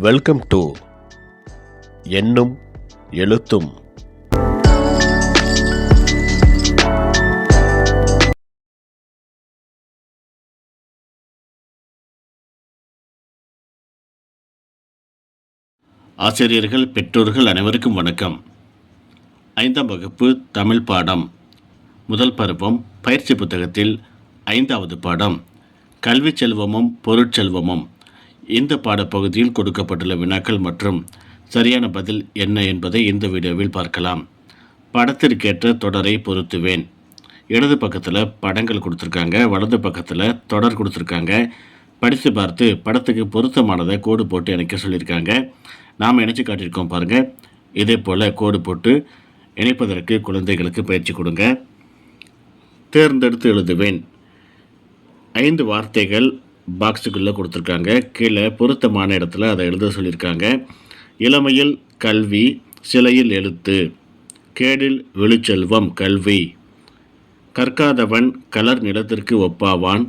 Welcome to எண்ணும் எழுத்தும். ஆசிரியர்கள், பெற்றோர்கள் அனைவருக்கும் வணக்கம். 5ஆம் வகுப்பு தமிழ் பாடம் முதல் பருவம் பயிற்சி புத்தகத்தில் 5வது பாடம் கல்வி செல்வமும் பொருட்செல்வமும். இந்த பாடப்பகுதியில் கொடுக்கப்பட்டுள்ள வினாக்கள் மற்றும் சரியான பதில் என்ன என்பதை இந்த வீடியோவில் பார்க்கலாம். படத்திற்கேற்ற தொடரை பொருத்துவேன். இடது பக்கத்தில் படங்கள் கொடுத்துருக்காங்க, வலது பக்கத்தில் தொடர் கொடுத்துருக்காங்க. படித்து பார்த்து படத்துக்கு பொருத்தமானதை கோடு போட்டு இணைக்க சொல்லியிருக்காங்க. நாம் இணைச்சி காட்டியிருக்கோம் பாருங்கள். இதே போல் கோடு போட்டு இணைப்பதற்கு குழந்தைகளுக்கு பயிற்சி கொடுங்க. தேர்ந்தெடுத்து எழுதுவேன். 5 வார்த்தைகள் பாக்ஸுக்குள்ளே கொடுத்துருக்காங்க. கீழே பொருத்தமான இடத்துல அதை எழுத சொல்லியிருக்காங்க. இளமையில் கல்வி, சிலையில் எழுத்து, கேடில் விழுச்செல்வம் கல்வி, கற்காதவன் கலர் நிலத்திற்கு ஒப்பாவான்,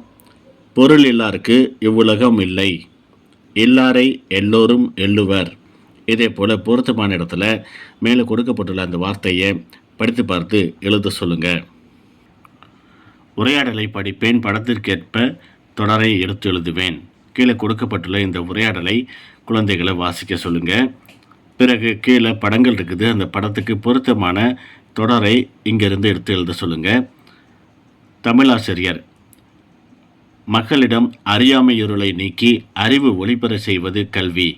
பொருள் இல்லாருக்கு இவ்வுலகம் இல்லை, இல்லாரை எல்லோரும் எள்ளுவர். இதே போல் பொருத்தமான இடத்துல மேலே கொடுக்கப்பட்டுள்ள அந்த வார்த்தையை படித்து பார்த்து எழுத சொல்லுங்கள். உரையாடலை படிப்பேன். படத்திற்கேற்ப தொடரை எடுத்து எழுதுவேன். கீழே கொடுக்கப்பட்டுள்ள இந்த உரையாடலை குழந்தைகளை வாசிக்க சொல்லுங்கள். பிறகு கீழே படங்கள் இருக்குது. அந்த படத்துக்கு பொருத்தமான தொடரை இங்கிருந்து எடுத்து எழுத சொல்லுங்கள். தமிழாசிரியர்: மக்களிடம் அறியாமை இருளை நீக்கி அறிவு ஒளிபெற செய்வது கல்வி.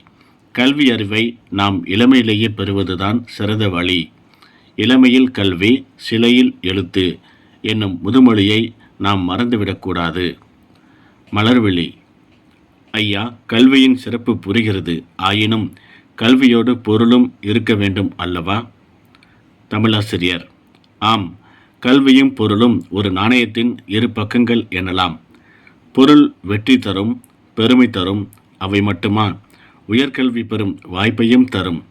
கல்வி அறிவை நாம் இளமையிலேயே பெறுவதுதான் சிறந்த வழி. இளமையில் கல்வி, சிலையில் எழுத்து என்னும் முதுமொழியை நாம் மறந்துவிடக்கூடாது. மலர்விழி: ஐயா, கல்வியின் சிறப்பு புரிகிறது. ஆயினும் கல்வியோடு பொருளும் இருக்க வேண்டும் அல்லவா? தமிழாசிரியர்: ஆம், கல்வியும் பொருளும் ஒரு நாணயத்தின் இரு பக்கங்கள் எனலாம். பொருள் வெற்றி தரும், பெருமை தரும். அவை மட்டுமா, உயர்கல்வி பெறும் வாய்ப்பையும் தரும்.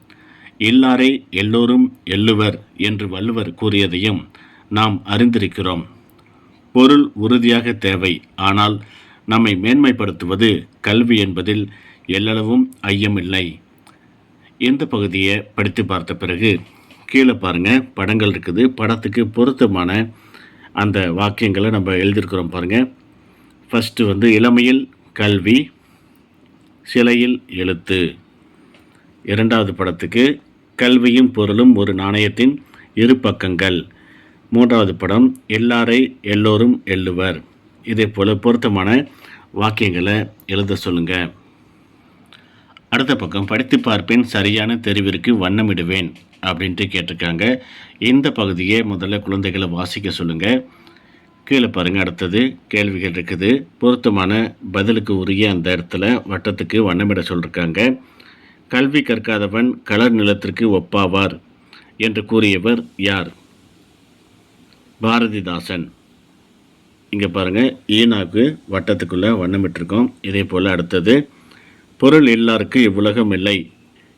இல்லாரை எல்லோரும் எள்ளுவர் என்று வள்ளுவர் கூறியதையும் நாம் அறிந்திருக்கிறோம். பொருள் உறுதியாக தேவை. ஆனால் நம்மை மேன்மைப்படுத்துவது கல்வி என்பதில் எல்லளவும் ஐயமில்லை. இந்த பகுதியை படித்து பார்த்த பிறகு கீழே பாருங்கள், படங்கள் இருக்குது. படத்துக்கு பொருத்தமான அந்த வாக்கியங்களை நம்ம எழுதியிருக்கிறோம் பாருங்கள். ஃபஸ்ட்டு இளமையில் கல்வி, சிலையில் எழுத்து. 2வது படத்துக்கு கல்வியும் பொருளும் ஒரு நாணயத்தின் இரு பக்கங்கள். 3வது படம் எல்லாரை எல்லோரும் எள்ளுவர். இதே போல் பொருத்தமான வாக்கியங்களை எழுத சொல்லுங்கள். அடுத்த பக்கம் படித்து பார்ப்பேன், சரியான தெரிவிற்கு வண்ணமிடுவேன் அப்படின்ட்டு கேட்டிருக்காங்க. இந்த பகுதியை முதல்ல குழந்தைகளை வாசிக்க சொல்லுங்கள். கீழே பாருங்கள், அடுத்தது கேள்விகள் இருக்குது. பொருத்தமான பதிலுக்கு உரிய அந்த இடத்துல வட்டத்துக்கு வண்ணமிட சொல்லியிருக்காங்க. கல்வி கற்காதவன் கலர் நிலத்திற்கு ஒப்பாவார் என்று கூறியவர் யார்? பாரதிதாசன். இங்கே பாருங்கள், ஈனாக்கு வட்டத்துக்குள்ளே வண்ணமிட்டிருக்கோம். இதே போல் அடுத்தது பொருள் எல்லாருக்கு இவ்வுலகம் இல்லை.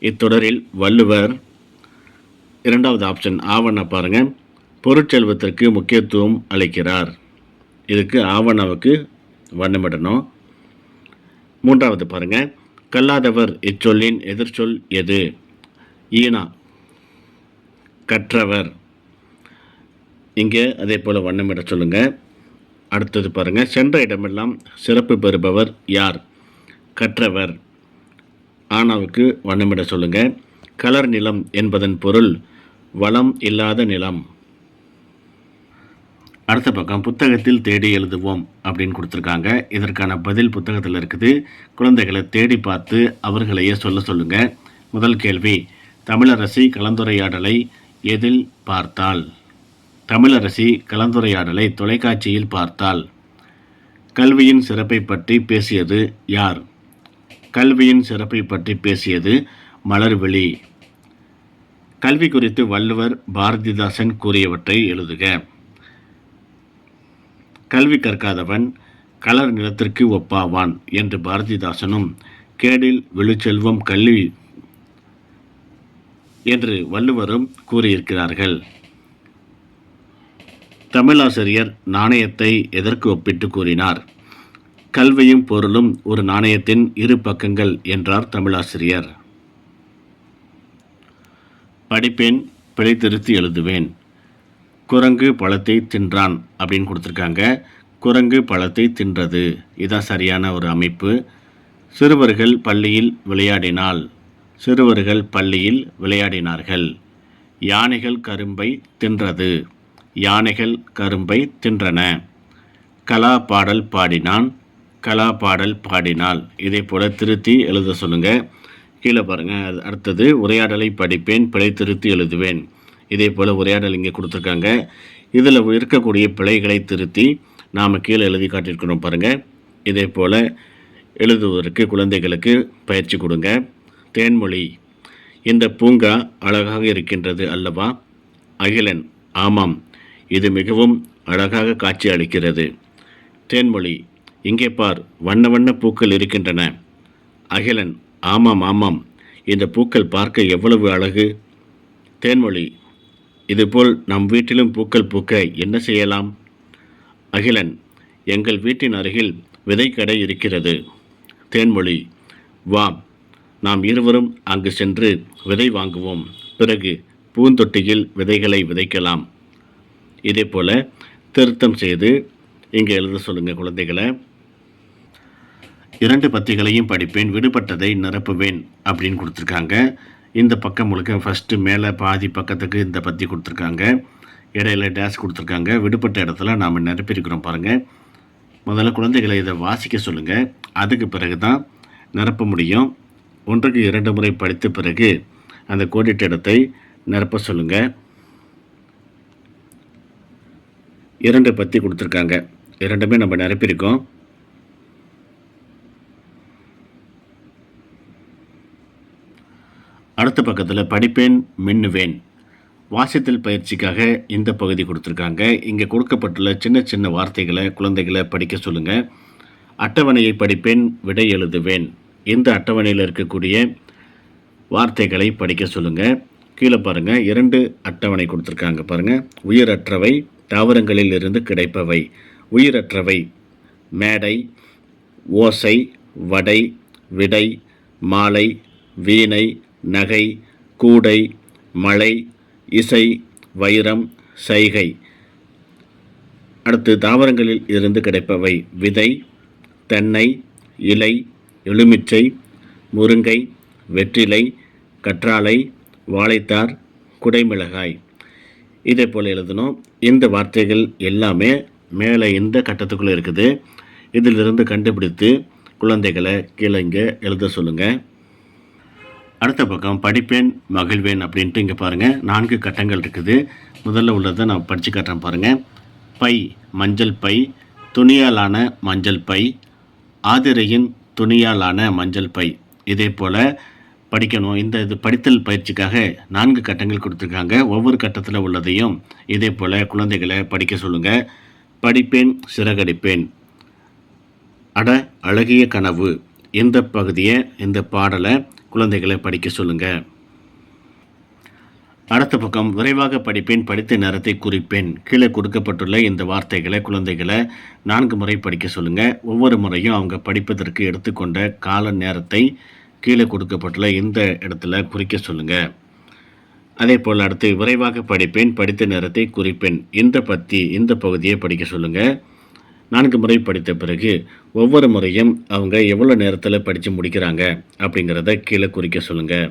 இத்தொடரில் வள்ளுவர். 2வது ஆப்ஷன் ஆவணா பாருங்கள், பொருட்செல்வத்திற்கு முக்கியத்துவம் அளிக்கிறார். இதுக்கு ஆவணாவுக்கு வண்ணமிடணும். 3வது பாருங்கள், கல்லாதவர் இச்சொல்லின் எதிர்ச்சொல் எது? ஈனா கற்றவர். இங்கே அதே போல் வண்ணமிட சொல்லுங்கள். அடுத்தது பாருங்கள், சென்ற இடமெல்லாம் சிறப்பு பெறுபவர் யார்? கற்றவர். ஆனாவுக்கு வண்ணமிட சொல்லுங்கள். கலர் நிலம் என்பதன் பொருள் வளம் இல்லாத நிலம். அடுத்த பக்கம் புத்தகத்தில் தேடி எழுதுவோம் அப்படின்னு கொடுத்துருக்காங்க. இதற்கான பதில் புத்தகத்தில் இருக்குது. குழந்தைகளை தேடி பார்த்து அவர்களையே சொல்லுங்கள். முதல் கேள்வி, தமிழரசி கலந்துரையாடலை எதில் பார்த்தாள்? தமிழரசி கலந்துரையாடலை தொலைக்காட்சியில் பார்த்தாள். கல்வியின் சிறப்பை பற்றி பேசியது யார்? கல்வியின் சிறப்பை பற்றி பேசியது மலர்விழி. கல்வி குறித்து வள்ளுவர், பாரதிதாசன் கூறியவற்றை எழுதுக. கல்வி கற்காதவன் கலர் நிலத்திற்கு ஒப்பாவான் என்று பாரதிதாசனும், கேடில் விழுச்செல்வம் கல்வி என்று வள்ளுவரும் கூறியிருக்கிறார்கள். தமிழாசிரியர் நாணயத்தை எதற்கு ஒப்பிட்டு கூறினார்? கல்வியும் பொருளும் ஒரு நாணயத்தின் இரு பக்கங்கள் என்றார் தமிழாசிரியர். படிப்பேன், பிழை திருத்தி எழுதுவேன். குரங்கு பழத்தை தின்றான் அப்படின்னு கொடுத்துருக்காங்க. குரங்கு பழத்தை தின்றது, இதுதான் சரியான ஒரு அமைப்பு. சிறுவர்கள் பள்ளியில் விளையாடினால். சிறுவர்கள் பள்ளியில் விளையாடினார்கள். யானைகள் கரும்பை தின்றது. யானைகள் கரும்பை தின்றன. கலா பாடல் பாடினான். கலா பாடல் பாடினாள். இதே போல் திருத்தி எழுத சொல்லுங்கள். கீழே பாருங்கள். அடுத்தது உரையாடலை படிப்பேன், பிழை திருத்தி எழுதுவேன். இதே போல் உரையாடல் இங்கே கொடுத்துருக்காங்க. இதில் இருக்கக்கூடிய பிழைகளை திருத்தி நாம் கீழே எழுதி காட்டியிருக்கிறோம் பாருங்கள். இதே போல் எழுதுவதற்கு குழந்தைகளுக்கு பயிற்சி கொடுங்க. தேன்மொழி, இந்த பூங்கா அழகாக இருக்கின்றது அல்லவா? அகிலன், ஆமாம், இது மிகவும் அழகாக காட்சி அளிக்கிறது. தேன்மொழி, இங்கே பார், வண்ண வண்ண பூக்கள் இருக்கின்றன. அகிலன், ஆமாம் ஆமாம், இந்த பூக்கள் பார்க்க எவ்வளவு அழகு. தேன்மொழி, இதுபோல் நம் வீட்டிலும் பூக்கள் பூக்க என்ன செய்யலாம்? அகிலன், எங்கள் வீட்டின் அருகில் விதைக்கடை இருக்கிறது. தேன்மொழி, வா, நாம் இருவரும் அங்கு சென்று விதை வாங்குவோம். பிறகு பூந்தொட்டியில் விதைகளை விதைக்கலாம். இதே போல் திருத்தம் செய்து இங்கே எழுத சொல்லுங்கள் குழந்தைகளை. 2 பத்திகளையும் படிப்பேன், விடுபட்டதை நிரப்புவேன் அப்படின்னு கொடுத்துருக்காங்க. இந்த பக்கம் முழுக்க ஃபஸ்ட்டு மேலே பாதி பக்கத்துக்கு இந்த பத்தி கொடுத்துருக்காங்க. இடையில டேஷ் கொடுத்துருக்காங்க. விடுபட்ட இடத்துல நாம் நிரப்பியிருக்கிறோம் பாருங்கள். முதல்ல குழந்தைகளை இதை வாசிக்க சொல்லுங்கள். அதுக்கு பிறகு தான் நிரப்ப முடியும். 1க்கு 2 முறை படித்த பிறகு அந்த கோடிட்ட இடத்தை நிரப்ப சொல்லுங்கள். 2 பத்தி கொடுத்துருக்காங்க. 2மே நம்ம நிரப்பியிருக்கோம். அடுத்த பக்கத்தில் படிப்பேன், மின்னுவேன். வாசித்தல் பயிற்சிக்காக இந்த பகுதி கொடுத்துருக்காங்க. இங்கே கொடுக்கப்பட்டுள்ள சின்ன சின்ன வார்த்தைகளை குழந்தைகளை படிக்க சொல்லுங்கள். அட்டவணையை படிப்பேன், விடை எழுதுவேன். இந்த அட்டவணையில் இருக்கக்கூடிய வார்த்தைகளை படிக்க சொல்லுங்கள். கீழே பாருங்கள், 2 அட்டவணை கொடுத்துருக்காங்க பாருங்கள். உயிரற்றவை, தாவரங்களில் இருந்து கிடைப்பவை. உயிரற்றவை மேடை, ஓசை, வடை, விடை, மாலை, வீணை, நகை, கூடை, மழை, இசை, வைரம், சைகை. அடுத்து தாவரங்களில் இருந்து கிடைப்பவை விதை, தென்னை, இலை, எலுமிச்சை, முருங்கை, வெற்றிலை, கற்றாழை, வாழைத்தார், குடைமிளகாய். இதே போல் எழுதணும். இந்த வார்த்தைகள் எல்லாமே மேலே இந்த கட்டத்துக்குள்ளே இருக்குது. இதிலிருந்து கண்டுபிடித்து குழந்தைகளை கீழே இங்கே எழுத சொல்லுங்கள். அடுத்த பக்கம் படிப்பேன், மகிழ்வேன் அப்படின்ட்டு இங்கே பாருங்கள் 4 கட்டங்கள் இருக்குது. முதல்ல உள்ளதை நான் படித்து காட்டுறேன் பாருங்கள். பை, மஞ்சள் பை, துணியாலான மஞ்சள் பை, ஆதிரையின் துணியாலான மஞ்சள் பை. இதே போல் படிக்கணும். இது படித்தல் பயிற்சிக்காக 4 கட்டங்கள் கொடுத்துருக்காங்க. ஒவ்வொரு கட்டத்தில் உள்ளதையும் இதே போல் குழந்தைகளை படிக்க சொல்லுங்கள். படிப்பேன், சிறகடிப்பேன். அட அழகிய கனவு. இந்த பகுதியை, இந்த பாடலை குழந்தைகளை படிக்க சொல்லுங்கள். அடுத்த பக்கம் விரைவாக படிப்பேன், படித்த நேரத்தை குறிப்பேன். கீழே கொடுக்கப்பட்டுள்ள இந்த வார்த்தைகளை குழந்தைகளை 4 முறை படிக்க சொல்லுங்கள். ஒவ்வொரு முறையும் அவங்க படிப்பதற்கு எடுத்துக்கொண்ட கால நேரத்தை கீழே கொடுக்கப்பட்டுள்ள இந்த இடத்துல குறிக்க சொல்லுங்கள். அதே போல் அடுத்து விரைவாக படிப்பேன், படித்த நேரத்தை குறிப்பேன். இந்த பகுதியை படிக்க சொல்லுங்கள். 4 முறை படித்த பிறகு ஒவ்வொரு முறையும் அவங்க எவ்வளோ நேரத்தில் படித்து முடிக்கிறாங்க அப்படிங்கிறத கீழே குறிக்க சொல்லுங்கள்.